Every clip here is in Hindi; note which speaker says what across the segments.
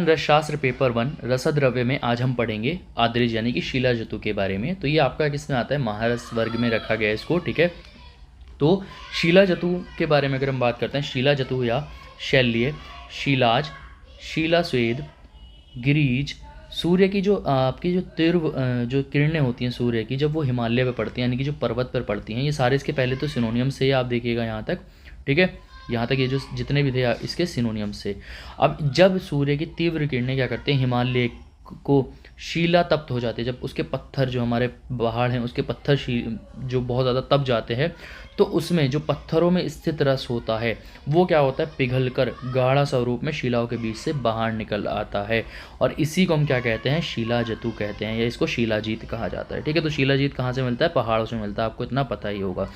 Speaker 1: रसशास्त्र पेपर 1 रसद्रव्य में आज हम पढ़ेंगे आद्रिज यानी कि शिलाजतु के बारे में। तो ये आपका किस में आता है, महारस वर्ग में रखा गया है इसको, ठीक है। तो शिलाजतु के बारे में अगर हम बात करते हैं, शिलाजतु या शैल्य, शिलाज, शिलास्वेद, गिरीज, सूर्य की जो आपकी जो तीव्र जो किरणें होती हैं सूर्य की, जब वो हिमालय पर पड़ती हैं यानी कि जो पर्वत पर पड़ती हैं, ये सारे इसके पहले तो सिनोनियम से आप देखिएगा यहाँ तक, ठीक है। यहाँ तक ये जो जितने भी थे इसके सिनोनियम से। अब जब सूर्य की तीव्र किरणें क्या करते हैं, हिमालय को शीला तप्त हो जाते हैं, जब उसके पत्थर जो हमारे पहाड़ हैं उसके पत्थर जो बहुत ज़्यादा तप जाते हैं, तो उसमें जो पत्थरों में स्थित रस होता है वो क्या होता है, पिघल कर गाढ़ा स्वरूप में शिलाओं के बीच से बाहर निकल आता है, और इसी को हम क्या कहते हैं, शिलाजतु कहते हैं, या इसको शिलाजीत कहा जाता है, ठीक है। तो शिलाजीत कहाँ से मिलता है, पहाड़ों से मिलता है, आपको इतना पता ही होगा।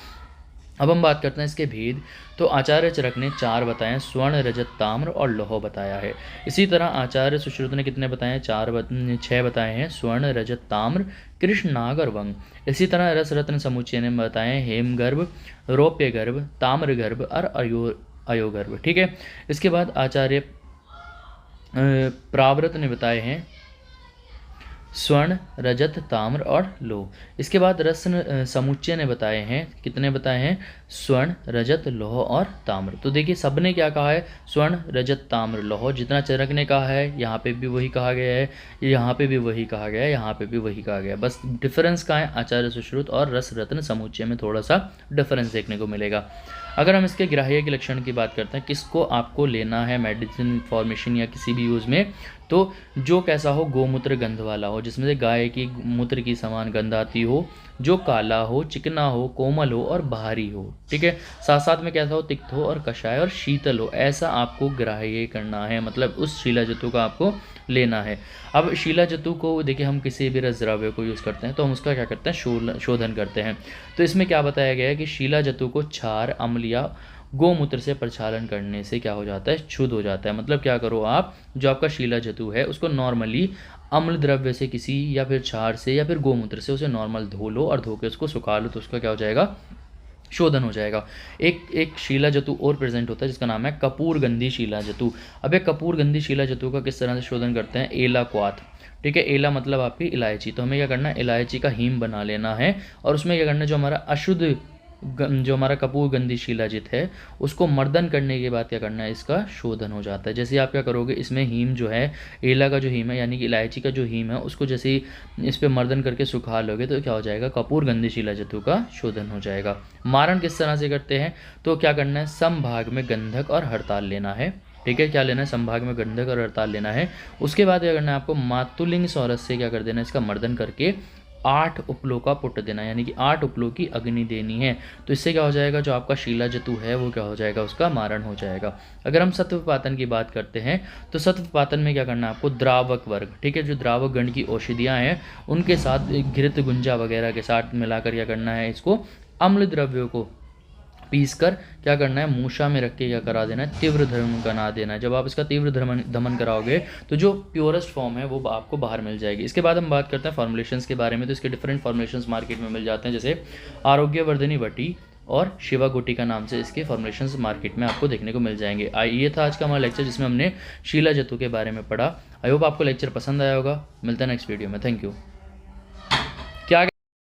Speaker 1: अब हम बात करते हैं इसके भेद। तो आचार्य चरक ने 4 बताए, स्वर्ण, रजत, ताम्र और लौह बताया है। इसी तरह आचार्य सुश्रुत ने कितने बताए, 6 बताए हैं, स्वर्ण, रजत, ताम्र, कृष्ण, नाग और वंग। इसी तरह रस रत्न समुच्चय ने बताए हेमगर्भ, रौप्य गर्भ, ताम्र गर्भ और अयोगर्भ, ठीक है। इसके बाद आचार्य प्राव्रत ने बताए हैं स्वर्ण, रजत, ताम्र और लौह। इसके बाद रत्न समुच्चय ने बताए हैं, कितने बताए हैं, स्वर्ण, रजत, लौह और ताम्र। तो देखिए सबने क्या कहा है, स्वर्ण, रजत, ताम्र, लौह। जितना चरक ने कहा है यहाँ पे भी वही कहा गया है, यहाँ पे भी वही कहा गया है, यहाँ पे भी वही कहा गया है। बस डिफरेंस कहाँ है, आचार्य सुश्रुत और रस रत्न समुच्चय में थोड़ा सा डिफरेंस देखने को मिलेगा। अगर हम इसके ग्राह्य के लक्षण की बात करते हैं, किसको आपको लेना है मेडिसिन फॉर्मेशन या किसी भी यूज़ में, तो जो कैसा हो, गोमूत्र गंध वाला हो, जिसमें से गाय की मूत्र की समान गंध आती हो, जो काला हो, चिकना हो, कोमल हो और भारी हो, ठीक है। साथ साथ में कैसा हो, तिक्त हो और कषाय और शीतल हो, ऐसा आपको ग्राह्य करना है, मतलब उस शिलाजतु का आपको लेना है। अब शिलाजतु को देखिए हम किसी भी रस द्रव्य को यूज़ करते हैं तो हम उसका क्या करते हैं, शोधन करते हैं। तो इसमें क्या बताया गया है कि शिलाजतु को क्षार, अम्ल या गोमूत्र से प्रक्षालन करने से क्या हो जाता है, शुद्ध हो जाता है। मतलब क्या करो आप, जो आपका शिलाजतु है उसको नॉर्मली अम्ल द्रव्य से किसी या फिर क्षार से या फिर गोमूत्र से उसे नॉर्मल धो लो और धो के उसको सुखा लो, तो उसका क्या हो जाएगा, शोधन हो जाएगा। एक शिलाजतु और प्रेजेंट होता है जिसका नाम है कपूरगंधी शिलाजतु। अब एक कपूरगंधी शिलाजतु का किस तरह से शोधन करते हैं, एला क्वाथ, ठीक है। एला मतलब आपकी इलायची, तो हमें क्या करना है, इलायची का हीम बना लेना है, और उसमें क्या करना है, जो हमारा अशुद्ध जो हमारा कपूरगंधी शिलाजित है उसको मर्दन करने के बाद क्या करना है, इसका शोधन हो जाता है। जैसे आप क्या करोगे, इसमें हीम जो है, एला का जो हीम है यानी कि इलायची का जो हीम है, उसको जैसे ही इस पर मर्दन करके सुखा लोगे तो क्या हो जाएगा, कपूरगंधी शिलाजतु का शोधन हो जाएगा। मारण किस तरह से करते हैं, तो क्या करना है, समभाग में गंधक और हड़ताल लेना है, ठीक है। क्या लेना है, संभाग में गंधक और हड़ताल लेना है। उसके बाद क्या करना है, आपको मातुलिंग सौरस से क्या कर देना है, इसका मर्दन करके 8 उपलों का पुट देना है, यानी कि 8 उपलों की अग्नि देनी है। तो इससे क्या हो जाएगा, जो आपका शिलाजतु है वो क्या हो जाएगा, उसका मारण हो जाएगा। अगर हम सत्वपातन की बात करते हैं तो सत्वपातन में क्या करना है आपको, द्रावक वर्ग, ठीक है, जो द्रावक गण की औषधियाँ हैं उनके साथ घृत गुंजा वगैरह के साथ मिलाकर क्या करना है, इसको अम्ल द्रव्यों को पीस कर क्या करना है, मूषा में रख के क्या करा देना है, तीव्र धमन करा देना है। जब आप इसका तीव्र दमन कराओगे तो जो प्योरेस्ट फॉर्म है वो आपको बाहर मिल जाएगी। इसके बाद हम बात करते हैं फॉर्मुलेशंस के बारे में। तो इसके डिफरेंट फॉर्मुलेशंस मार्केट में मिल जाते हैं, जैसे आरोग्यवर्धनी वटी और शिवा गुटिका नाम से इसके फॉर्मुलेशंस मार्केट में आपको देखने को मिल जाएंगे। ये था आज का हमारा लेक्चर जिसमें हमने शिलाजतु के बारे में पढ़ा। आई होप आपको लेक्चर पसंद आया होगा। मिलता है नेक्स्ट वीडियो में। Thank you.